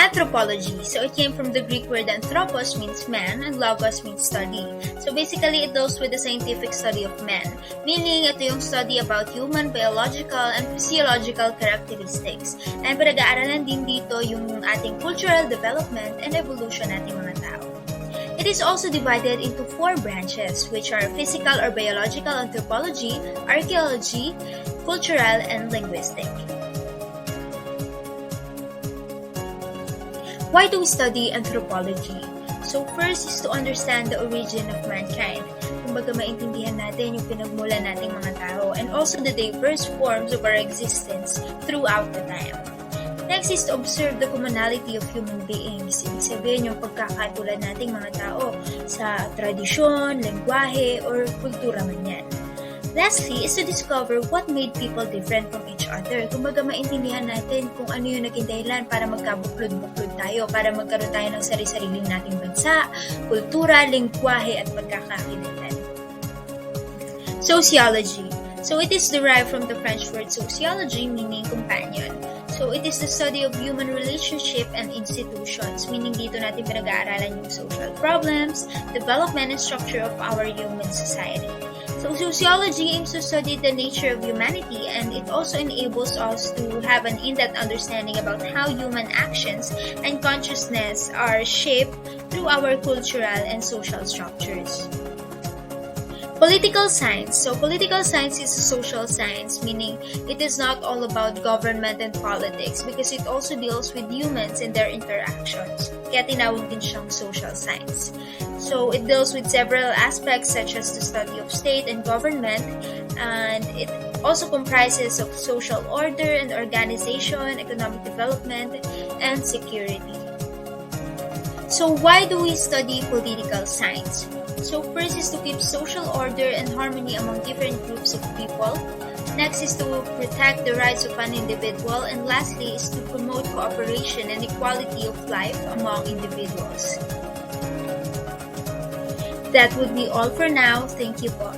Anthropology. So it came from the Greek word anthropos means man and logos means study. So basically, it deals with the scientific study of men. Meaning, ito yung study about human, biological, and physiological characteristics. And pinag-aaralan din dito yung ating cultural development and evolution nating mga tao. It is also divided into 4 branches, which are physical or biological anthropology, archaeology, cultural, and linguistic. Why do we study anthropology? So first is to understand the origin of mankind. Kumbaga maintindihan natin yung pinagmulan nating mga tao and also the diverse forms of our existence throughout the time. Next is to observe the commonality of human beings. Ibig sabihin yung pagkakatulad nating mga tao sa tradisyon, lengguwahe, or kultura man yan. Lastly is to discover what made people different from each other. Kumbaga maintindihan natin kung ano yung naging dahilan para magkabuklod-buklod tayo, para magkaroon tayo ng sarili-sariling nating bansa, kultura, lengguwahe, at pagkakakilanlan. Sociology. So it is derived from the French word sociology, meaning companion. So it is the study of human relationship and institutions, meaning dito natin pinag-aaralan yung social problems, development, and structure of our human society. So sociology aims to study the nature of humanity, and it also enables us to have an in-depth understanding about how human actions and consciousness are shaped through our cultural and social structures. Political science. So political science is a social science, meaning it is not all about government and politics because it also deals with humans and their interactions. Kaya tinawag din siyang social science. So it deals with several aspects such as the study of state and government, and it also comprises of social order and organization, economic development, and security. So why do we study political science? So first is to keep social order and harmony among different groups of people. Next is to protect the rights of an individual. And lastly is to promote cooperation and equality of life among individuals. That would be all for now. Thank you po.